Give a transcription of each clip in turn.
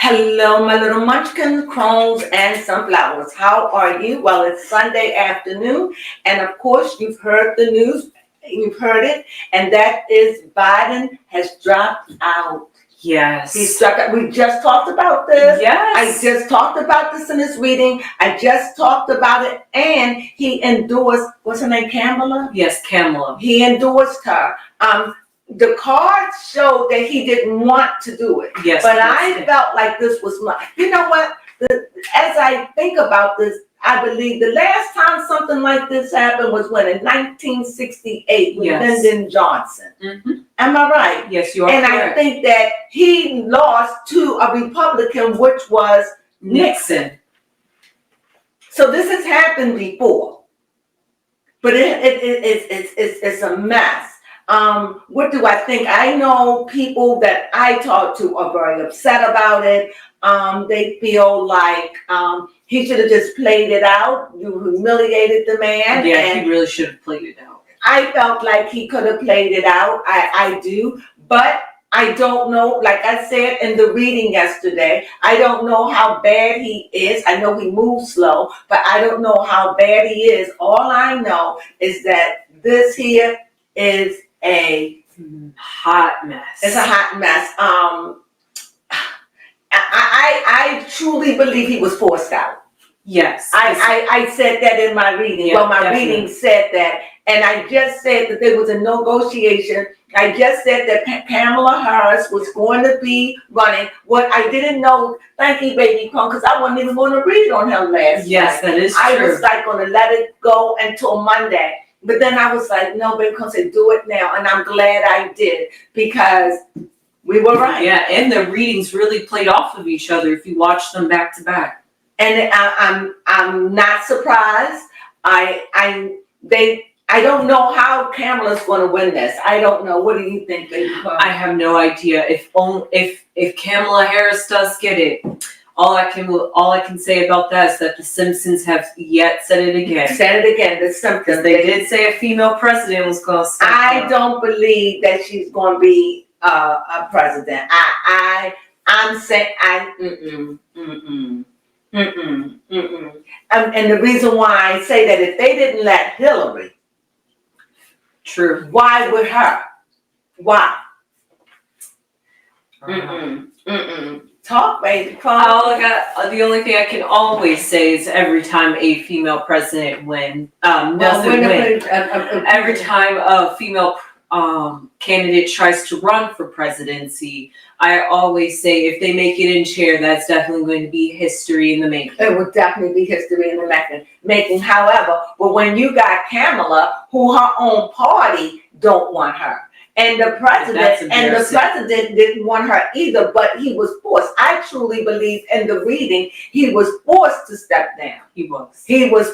Hello, my little munchkins, crones, and sunflowers. How are you? Well, it's Sunday afternoon, and of course, you've heard the news. You've heard it, and that is Biden has dropped out. Yes. He's dropped out. We just talked about this. Yes. I just talked about this in this reading. I just talked about it, and he endorsed, what's her name, Kamala? Yes, Kamala. He endorsed her. The cards showed that he didn't want to do it. Yes. But I felt like this was my, you know what? As I think about this, I believe the last time something like this happened was when in 1968 with Lyndon Johnson. Mm-hmm. Am I right? Yes, you are and correct. I think that he lost to a Republican, which was Nixon. So this has happened before. But it's a mess. What do I think? I know people that I talk to are very upset about it. They feel like he should have just played it out. You humiliated the man. Yeah, he really should have played it out. I felt like he could have played it out. I do. But I don't know, like I said in the reading yesterday, I don't know how bad he is. I know he moves slow, but I don't know how bad he is. All I know is that this here is a hot mess. It's a hot mess. I truly believe he was forced out. Yes. I said that in my reading. Yeah, well, my definitely. reading said that. And I just said that there was a negotiation. I just said that Kamala Harris was going to be running. What I didn't know, thank you, baby Crone, because I wasn't even going to read on him last Yes, night. that is true. I was like going to let it go until Monday. But then I was like, no, baby Crone said, do it now. And I'm glad I did because we were right. Yeah, and the readings really played off of each other if you watch them back to back. And I'm not surprised. I don't know how Kamala's going to win this. I don't know. What do you think, baby Crone? I have no idea. If Kamala Harris does get it, all I can say about that is that the Simpsons have yet said it again. Said it again. The Simpsons. They did say a female president was going to step I up. don't believe that she's going to be a president. I'm saying And the reason why I say that if they didn't let Hillary. True. Why with her? Why? Talk, baby. The only thing I can always say is every time a female president every time a female candidate tries to run for presidency, I always say if they make it in chair, that's definitely going to be history in the making. It would definitely be history in the making. However, but when you got Kamala, who her own party don't want her, and the president didn't want her either, but he was forced. I truly believe in the reading, he was forced to step down. He was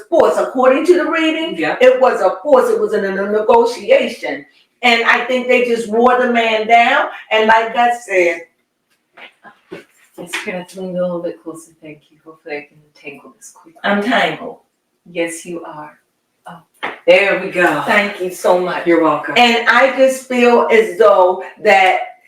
forced. According to the reading, it was a force. It was in a negotiation. And I think they just wore the man down. And like I said, Yes, you're going to lean a little bit closer. Thank you. Hopefully I can tangle this quickly. I'm tangled. Yes, you are. Oh, there we go. Thank you so much. You're welcome. And I just feel as though that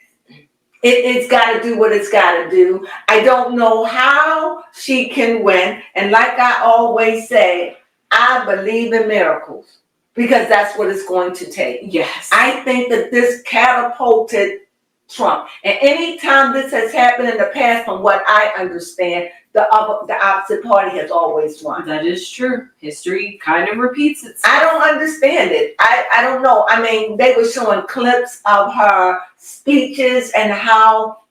it's got to do what it's got to do. I don't know how she can win. And like I always say, I believe in miracles. Because that's what it's going to take. Yes. I think that this catapulted Trump. And any time this has happened in the past, from what I understand, the opposite party has always won. That is true. History kind of repeats itself. I don't understand it. I don't know. I mean, they were showing clips of her speeches and how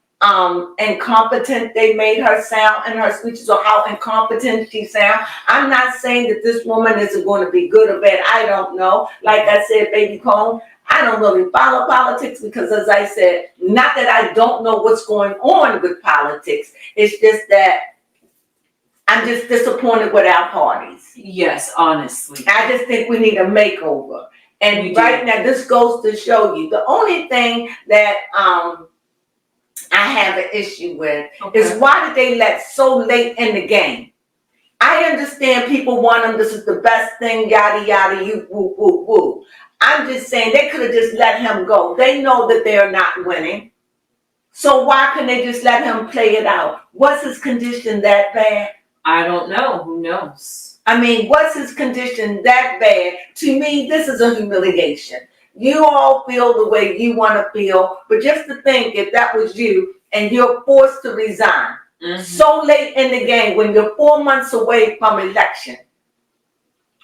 incompetent they made her sound in her speeches, or how incompetent she sounds. I'm not saying that this woman isn't going to be good or bad. I don't know. Like I said, baby Crone, I don't really follow politics because, as I said, not that I don't know what's going on with politics. It's just that I'm just disappointed with our parties. Yes, honestly. I just think we need a makeover. And right now, this goes to show you the only thing that I have an issue with is why did they let so late in the game? I understand people want them, this is the best thing, yada, yada, you, woo, woo, woo. I'm just saying they could have just let him go. They know that they're not winning. So why couldn't they just let him play it out? Was his condition that bad? I don't know. Who knows? I mean, was his condition that bad? To me, this is a humiliation. You all feel the way you want to feel, but just to think if that was you and you're forced to resign so late in the game when you're 4 months away from election.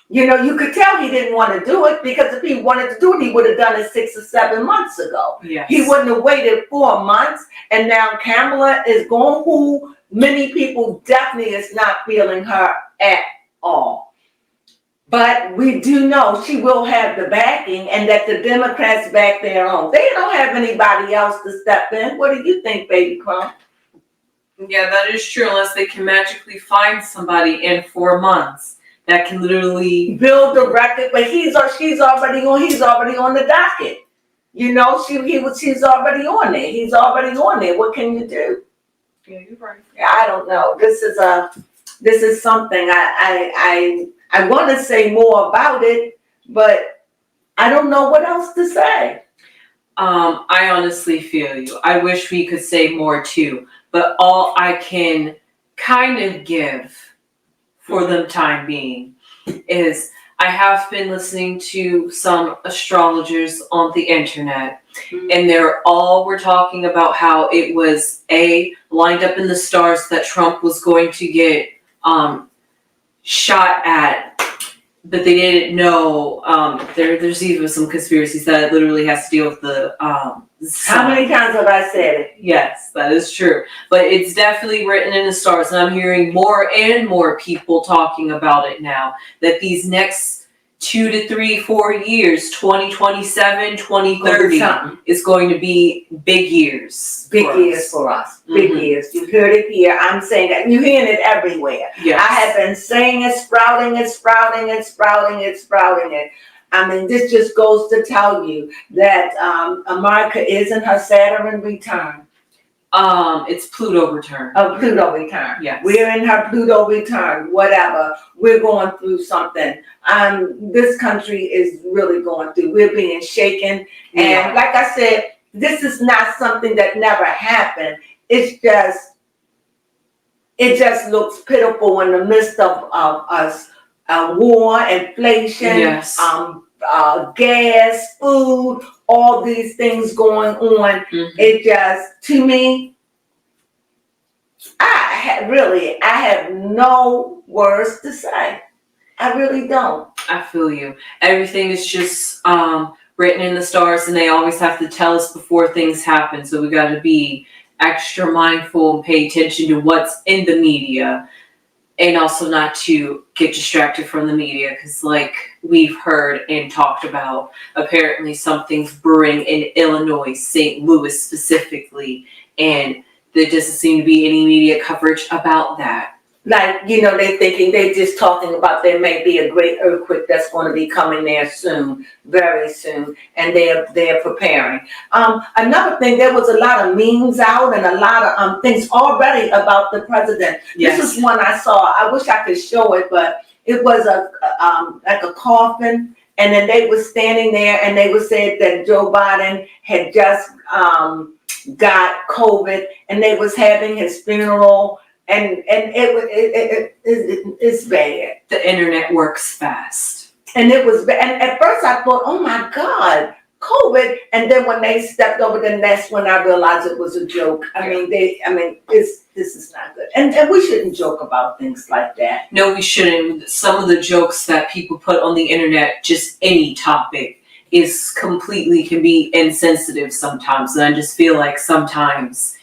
You know, you could tell he didn't want to do it, because if he wanted to do it, he would have done it 6 or 7 months ago. Yes. He wouldn't have waited 4 months. And now Kamala is going, who many people definitely is not feeling her at all. But we do know she will have the backing, and that the Democrats back their own. They don't have anybody else to step in. What do you think, baby Crone? Yeah, that is true, unless they can magically find somebody in 4 months that can literally build a record. But she's already on the docket. You know, she's already on there. He's already on there. What can you do? Yeah, you're right. I don't know. This is something I want to say more about it, but I don't know what else to say. I honestly feel you. I wish we could say more too, but all I can kind of give for the time being is I have been listening to some astrologers on the internet, and they're all were talking about how it was lined up in the stars that Trump was going to get shot at, but they didn't know. There's even some conspiracies that it literally has to deal with the How many times have I said it? Yes, that is true. But it's definitely written in the stars, and I'm hearing more and more people talking about it now, that these next 2 to 3, 4 years, 2027, 2030, is going to be big years. Big years for us. Big years. You heard it here. I'm saying that. You're hearing it everywhere. Yes. I have been saying it, sprouting it. I mean, this just goes to tell you that America is in her Saturn return. It's Pluto return. Oh, Pluto return. Yes. We're in her Pluto return. Whatever. We're going through something. This country is really going through. We're being shaken. And like I said, this is not something that never happened. It just looks pitiful in the midst of us. War, inflation, yes. Gas, food, all these things going on. It just, to me, I have no words to say. I really don't. I feel you. Everything is just written in the stars, and they always have to tell us before things happen. So we got to be extra mindful and pay attention to what's in the media. And also not to get distracted from the media, because like we've heard and talked about, apparently something's brewing in Illinois, St. Louis specifically, and there doesn't seem to be any media coverage about that. Like, you know, they're just talking about there may be a great earthquake that's going to be coming there soon, very soon, and they're preparing. Another thing, there was a lot of memes out and a lot of things already about the president. Yes. This is one I saw. I wish I could show it, but it was like a coffin, and then they were standing there, and they were saying that Joe Biden had just got COVID, and they was having his funeral. And it's bad. The internet works fast. And it was bad. And at first I thought, oh my God, COVID. And then when they stepped over, then that's when I realized it was a joke. This is not good. And we shouldn't joke about things like that. No, we shouldn't. Some of the jokes that people put on the internet, just any topic, can be insensitive sometimes. And I just feel like sometimes,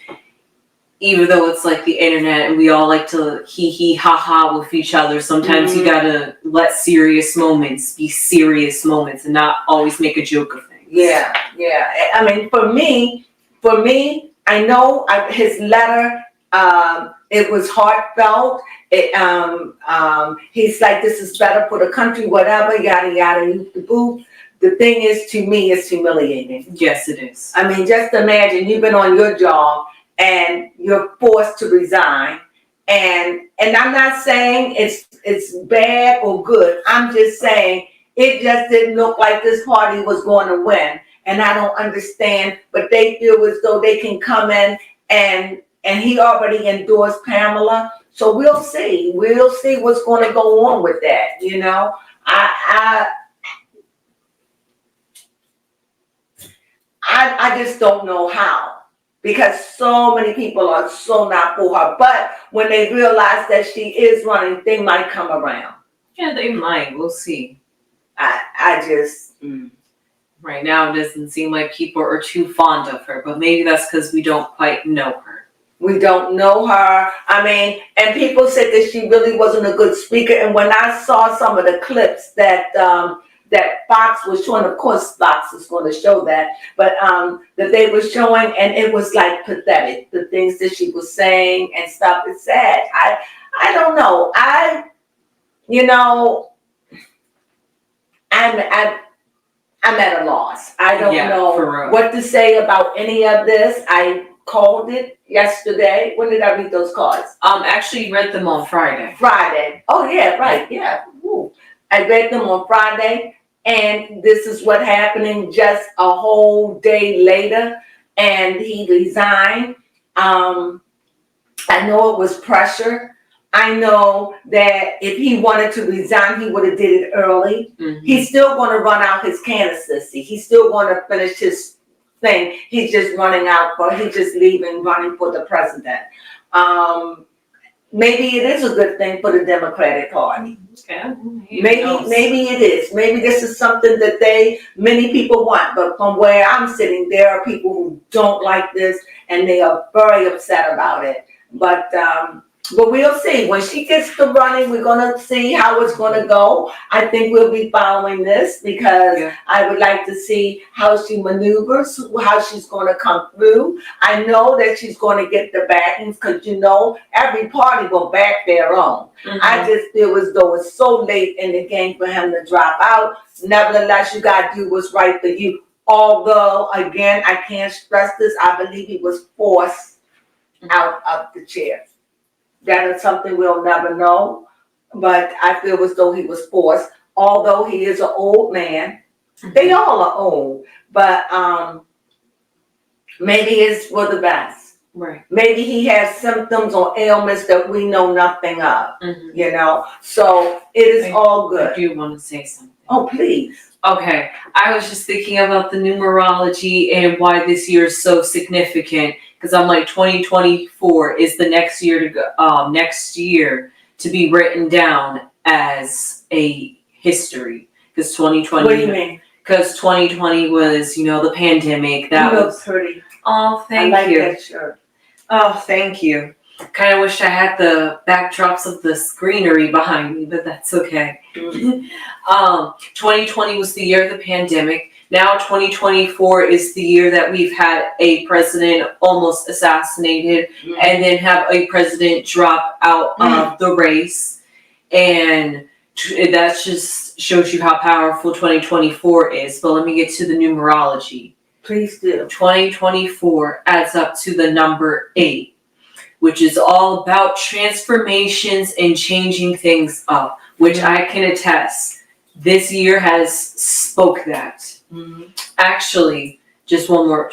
even though it's like the internet and we all like to hee ha ha with each other, sometimes you gotta let serious moments be serious moments and not always make a joke of things. Yeah. I mean, for me, I know his letter, it was heartfelt. He's like, this is better for the country, whatever, yada yada, the boo. The thing is, to me, it's humiliating. Yes, it is. I mean, just imagine you've been on your job and you're forced to resign, and I'm not saying it's bad or good. I'm just saying it just didn't look like this party was going to win, and I don't understand, but they feel as though they can come in and he already endorsed Pamela. So we'll see what's going to go on with that. You know, I just don't know how, because so many people are so not for her. But when they realize that she is running, they might come around. Yeah, they might. We'll see. I just. Right now, it doesn't seem like people are too fond of her, but maybe that's because we don't quite know her. We don't know her. I mean, and people said that she really wasn't a good speaker. And when I saw some of the clips that Fox was showing, of course Fox is going to show that, but that they were showing, and it was like pathetic, the things that she was saying and stuff. It's sad. I don't know. I'm at a loss. I don't know what to say about any of this. I called it yesterday. When did I read those cards? Actually read them on Friday. Friday. Oh yeah, right. Yeah. Ooh. I read them on Friday, and this is what happening just a whole day later, and he resigned. I know it was pressure. I know that if he wanted to resign, he would have did it early. Mm-hmm. He's still going to run out his candidacy. He's still going to finish his thing. He's just leaving, running for the president. Maybe it is a good thing for the Democratic Party. Yeah, maybe it is. Maybe this is something that many people want. But from where I'm sitting, there are people who don't like this, and they are very upset about it. But we'll see. When she gets to running, we're going to see how it's going to go. I think we'll be following this, because I would like to see how she maneuvers, how she's going to come through. I know that she's going to get the backings, because, every party will back their own. Mm-hmm. I just feel as though it's so late in the game for him to drop out. Nevertheless, you got to do what's right for you. Although, again, I can't stress this, I believe he was forced out of the chair. That is something we'll never know, but I feel as though he was forced. Although he is an old man, they all are old, but maybe it's for the best. Right. Maybe he has symptoms or ailments that we know nothing of. Mm-hmm. So it is all good. I do want to say something. Oh, please. Okay, I was just thinking about the numerology and why this year is so significant. Because I'm like, 2024 is the next year to go. Next year to be written down as a history. Because 2020. What do you mean? Because 2020 was, the pandemic. That was pretty. Oh, thank you. I like that shirt. Oh, thank you. Kind of wish I had the backdrops of the greenery behind me, but that's okay. Mm-hmm. 2020 was the year of the pandemic. Now 2024 is the year that we've had a president almost assassinated, and then have a president drop out of the race. And that just shows you how powerful 2024 is. But let me get to the numerology. Please do. 2024 adds up to the number 8. Which is all about transformations and changing things up, which I can attest. This year has spoke that. Mm-hmm. Actually, just one more.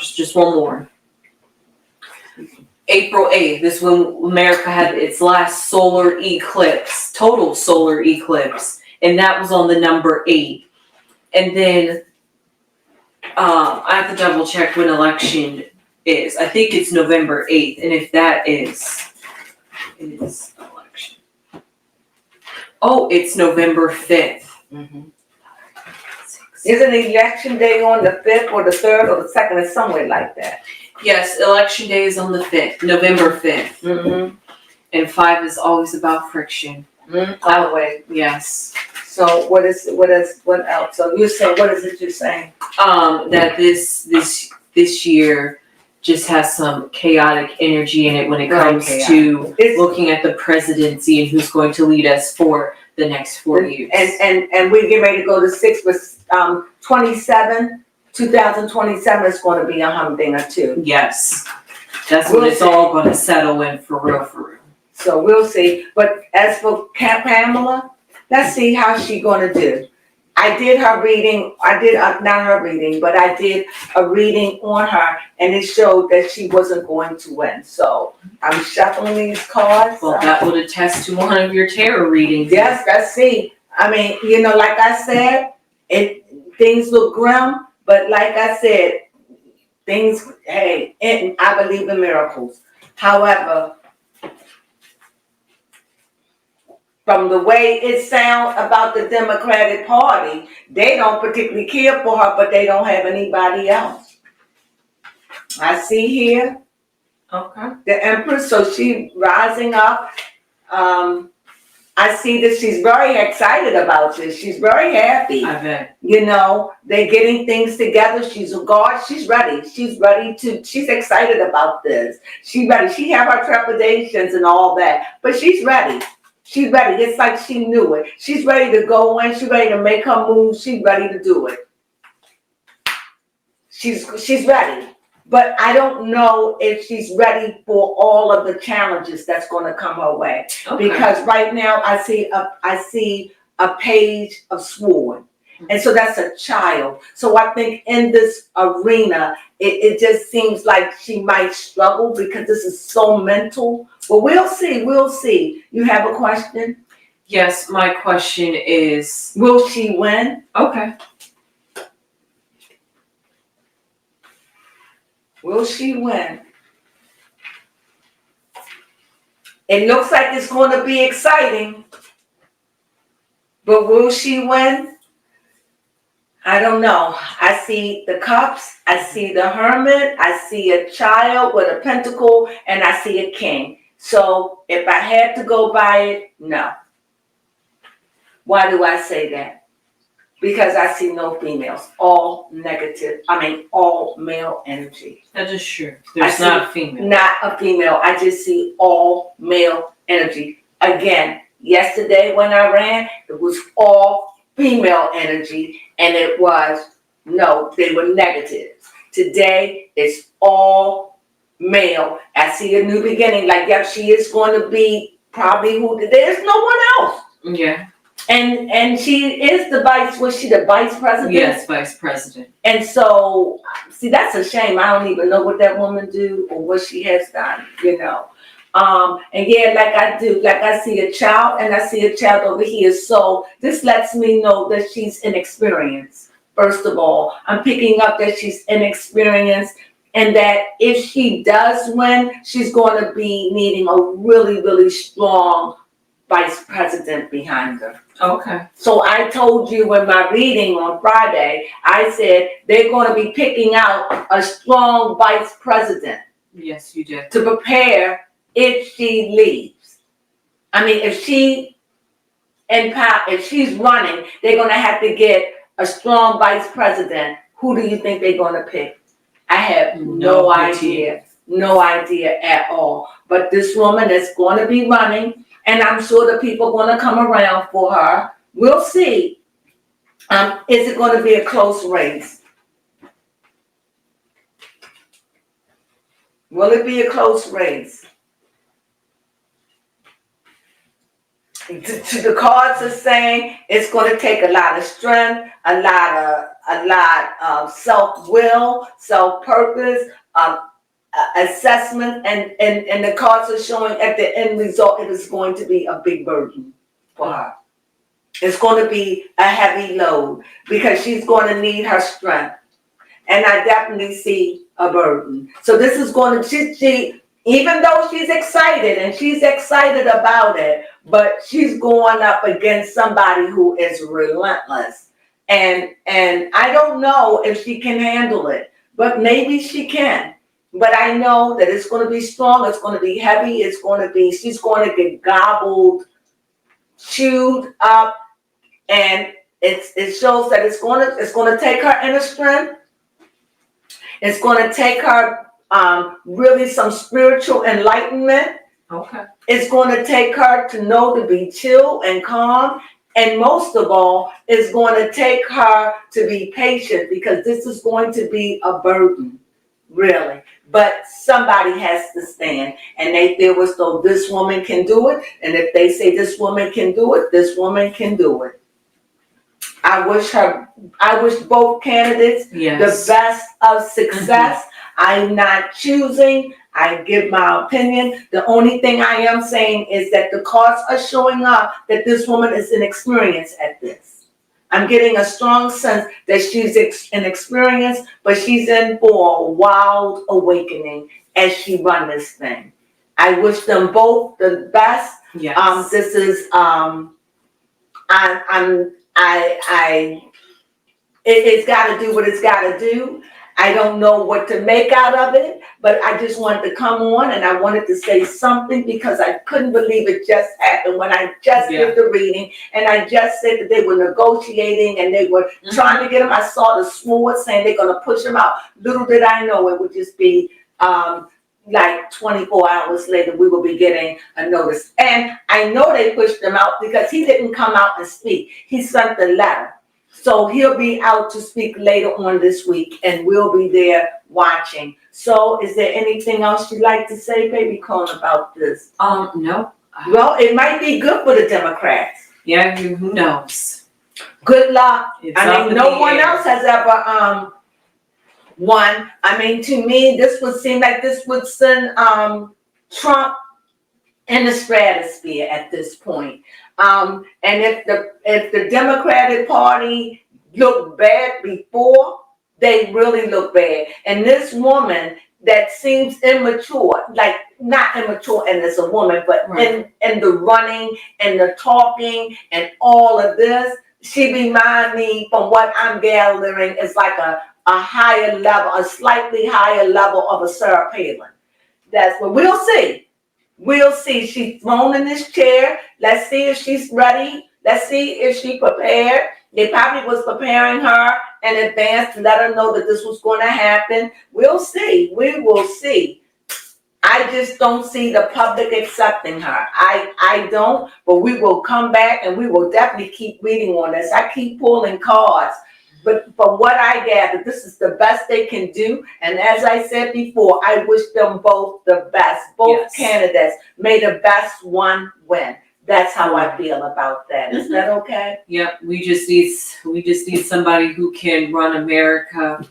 April 8th, this is when America had its last solar eclipse, total solar eclipse, and that was on the number 8. And then I have to double check when election is. I think it's November 8th, and if that is election. Oh, it's November 5th. Mm-hmm. Isn't election day on the 5th or the 3rd or the 2nd? It's somewhere like that. Yes, election day is on the 5th, November 5th. Mm-hmm. And 5 is always about friction. Mm-hmm. Always. Yes. So what else? So you say, what is it you're saying? That this year just has some chaotic energy in it when it comes to looking at the presidency and who's going to lead us for the next 4 years. And we're getting ready to go to 6, but 2027 is going to be a humdinger too. Yes. That's when it's all going to settle in for real. So we'll see. But as for Pamela, let's see how she's going to do. I did her reading, not her reading, but I did a reading on her, and it showed that she wasn't going to win. So I'm shuffling these cards. Well, that would attest to one of your tarot readings. Yes, let's see. I mean, like I said, things look grim, but like I said, I believe in miracles. However, from the way it sounds about the Democratic Party, they don't particularly care for her, but they don't have anybody else. I see here. Okay. The Empress, so she rising up. I see that she's very excited about this. She's very happy. I bet. They're getting things together. She's a guard. She's ready. She's excited about this. She's ready. She have her trepidations and all that, but she's ready. She's ready. It's like she knew it. She's ready to go in. She's ready to make her move. She's ready to do it. She's ready. But I don't know if she's ready for all of the challenges that's going to come her way. Okay. Because right now I see a page of sword. And so that's a child. So I think in this arena, it just seems like she might struggle because this is so mental. But we'll see. You have a question? Yes, my question is, will she win? Okay. Will she win? It looks like it's going to be exciting. But will she win? I don't know. I see the cups, I see the hermit, I see a child with a pentacle, and I see a king. So if I had to go by it, no. Why do I say that? Because I see no females, all negative. All male energy. That is true. There's not a female. Not a female. I just see all male energy. Again, yesterday when I ran, it was all female energy, and they were negatives. Today, it's all male. I see a new beginning. She is going to be probably there's no one else. Yeah. And she is the was she the vice president? Yes, vice president. And so, see, that's a shame. I don't even know what that woman do or what she has done, And yeah, I see a child and I see a child over here. So this lets me know that she's inexperienced. First of all, I'm picking up that she's inexperienced and that if she does win, she's going to be needing a really, really strong vice president behind her. Okay. So I told you in my reading on Friday, I said they're going to be picking out a strong vice president. Yes, you did. To prepare if she leaves. If she's running, they're going to have to get a strong vice president. Who do you think they're going to pick? I have no idea. No idea at all. But this woman is going to be running. And I'm sure the people are going to come around for her. We'll see. Is it going to be a close race? Will it be a close race? The cards are saying it's going to take a lot of strength, a lot of self-will, self-purpose, assessment, and the cards are showing at the end result it is going to be a big burden for her. It's going to be a heavy load because she's going to need her strength. And I definitely see a burden. So this is going to, she even though she's excited and she's excited about it, but she's going up against somebody who is relentless. And I don't know if she can handle it, but maybe she can. But I know that it's going to be strong, it's going to be heavy, she's going to get gobbled, chewed up, and it shows that it's going to take her inner strength. It's going to take her really some spiritual enlightenment. Okay. It's going to take her to know to be chill and calm. And most of all, it's going to take her to be patient because this is going to be a burden, really. But somebody has to stand, and they feel as though this woman can do it. And if they say this woman can do it, this woman can do it. I wish both candidates the Yes. best of success. I'm not choosing. I give my opinion. The only thing I am saying is that the cards are showing up that this woman is inexperienced at this. I'm getting a strong sense that she's inexperienced, but she's in for a wild awakening as she runs this thing. I wish them both the best. Yes. This is it's got to do what it's got to do. I don't know what to make out of it, but I just wanted to come on and I wanted to say something because I couldn't believe it just happened when I just did the reading and I just said that they were negotiating and they were trying to get him. I saw the sword saying they're going to push him out. Little did I know it would just be like 24 hours later, we will be getting a notice. And I know they pushed him out because he didn't come out and speak. He sent the letter. So he'll be out to speak later on this week and we'll be there watching. So is there anything else you'd like to say, Baby Crone, about this? No. Well, it might be good for the Democrats. Yeah, who knows? Good luck. It's I mean, no one else has ever won. I mean, to me, this would seem like this would send Trump in the stratosphere at this point. And if the Democratic Party looked bad before, they really look bad. And this woman that seems immature, like not immature and as a woman, but in the running and the talking and all of this, she reminds me from what I'm gathering is like a higher level, a slightly higher level of a Sarah Palin. That's what we'll see. We'll see. She's thrown in this chair. Let's see if she's ready. Let's see if she's prepared. They probably was preparing her in advance to let her know that this was going to happen. We'll see. We will see. I just don't see the public accepting her. I don't, but we will come back and we will definitely keep reading on this. I keep pulling cards. But from what I gather, this is the best they can do. And as I said before, I wish them both the best. Both candidates. May the best one win. That's how I feel about that. Is that okay? Yep. We just need somebody who can run America.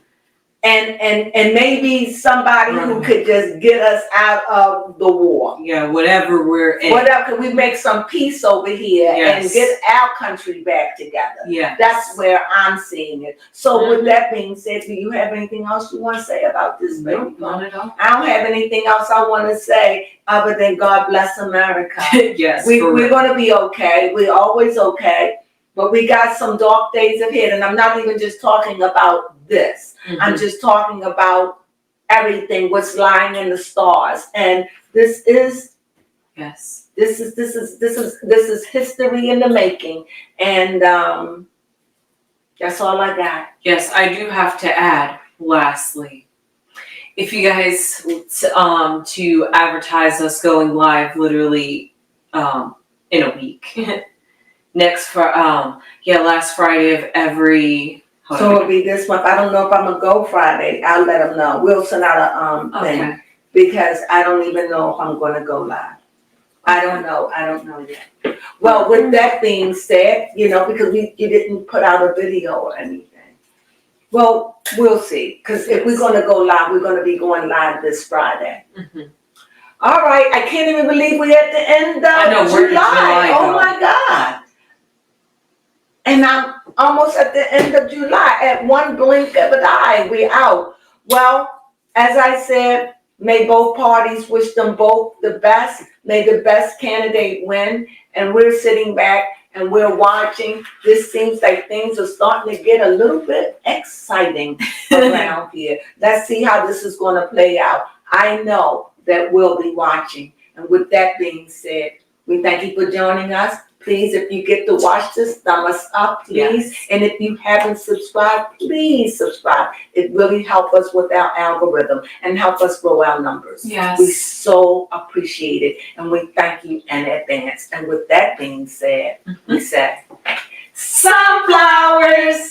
And maybe somebody who could just get us out of the war. Yeah, whatever we're in. Whatever, could we make some peace over here and get our country back together? Yeah. That's where I'm seeing it. So with that being said, do you have anything else you want to say about this, baby? No, not at all. I don't have anything else I want to say other than God bless America. Yes. We're going to be okay. We're always okay. But we got some dark days ahead, and I'm not even just talking about this. I'm just talking about everything, what's lying in the stars. And this is history in the making. And that's all I got. Yes, I do have to add, lastly, if you guys to advertise us going live literally in a week. Last Friday of every. So it'll be this month. I don't know if I'm gonna go Friday. I'll let them know. We'll send out a thing because I don't even know if I'm gonna go live. I don't know yet. Well, with that being said, because you didn't put out a video or anything. Well, we'll see. Because if we're gonna go live, we're gonna be going live this Friday. All right. I can't even believe we're at the end of July. Oh my God. And I'm almost at the end of July. At one blink of an eye, we're out. Well, as I said, may both parties wish them both the best. May the best candidate win. And we're sitting back and we're watching. This seems like things are starting to get a little bit exciting around here. Let's see how this is going to play out. I know that we'll be watching. And with that being said, we thank you for joining us. Please, if you get to watch this, thumb us up, please. Yes. And if you haven't subscribed, please subscribe. It really helps us with our algorithm and help us grow our numbers. Yes. We so appreciate it. And we thank you in advance. And with that being said, we say, sunflowers.